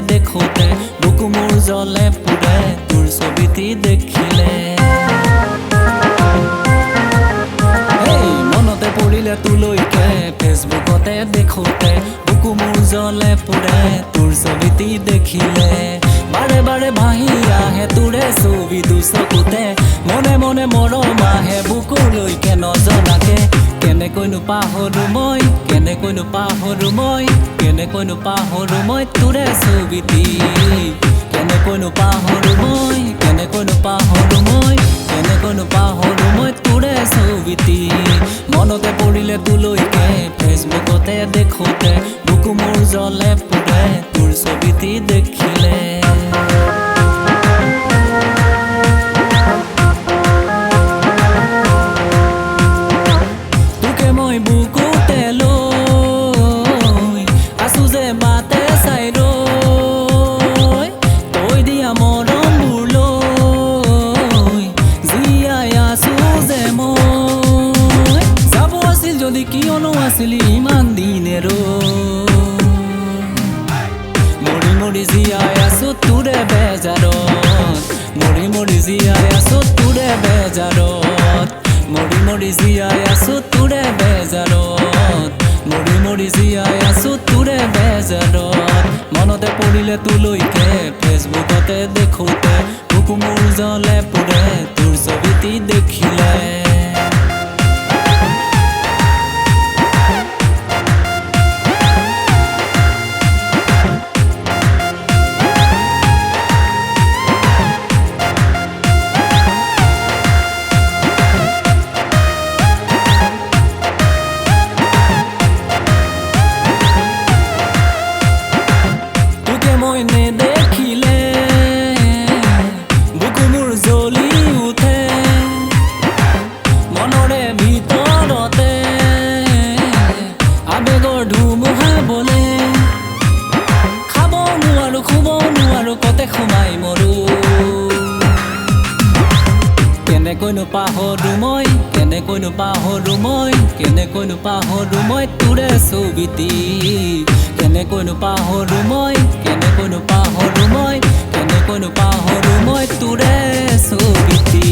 দেখোতে বুকু মোৰ জ্বলে পুৰে তোৰ ছবিটি দেখিলে মনতে পৰিলে তোলৈকে ফেচবুকতে দেখোতে বুকু মোৰ জ্বলে পুৰে তোৰ ছবিটি দেখিলে বাৰে বাৰে ভাহি আহে তোৰে ছবি দুচকুতে মনে মনে মৰম আহে বুকুলৈকে নজনাকে কেনেকৈনো পাহৰো মই কেনেকৈনো পাহৰো মই কেনেকৈনো পাহৰো মই তোৰে ছবিটি কেনেকৈনো পাহৰো মই কেনেকৈনো পাহৰো মই কেনেকৈনো পাহৰো মই তোৰে ছবিটি মনতে পৰিলে তোলৈকে ফেচবুকতে দেখোতে বুকু মোৰ জ্বলে পুৰে তোৰ ছবিটি দেখিলে কিয়নো আছিল ইমান দিনেৰো মৰি মৰি জীয়াই আছো তোৰে বেজাৰত মৰি মৰি জীয়াই আছো তোৰে বেজাৰত মৰি মৰি জীয়াই আছো তোৰে বেজাৰত মৰি মৰি জীয়াই আছো তোৰে বেজাৰত মনতে পৰিলে তোলৈকে ফেচবুকতে দেখোতে বুকু মোৰ জ্বলে পুৰে তোৰ ছবিটি দেখিলে দেখিলে বুকু মোৰ জ্বলি উঠে মনৰে ভিতৰতে আবেগৰ ধুমুহা বলে খাব নোৱাৰো শুব নোৱাৰো কতে সোমাই মৰো কেনেকৈনো পাহৰো মই কেনেকৈনো পাহৰো মই কেনেকৈনো পাহৰো মই তোৰে ছবিটি কেনেকৈনো পাহৰো মই কেনেকৈনো পাহৰো মই কেনেকৈনো পাহৰো মই তোৰে ছবিটি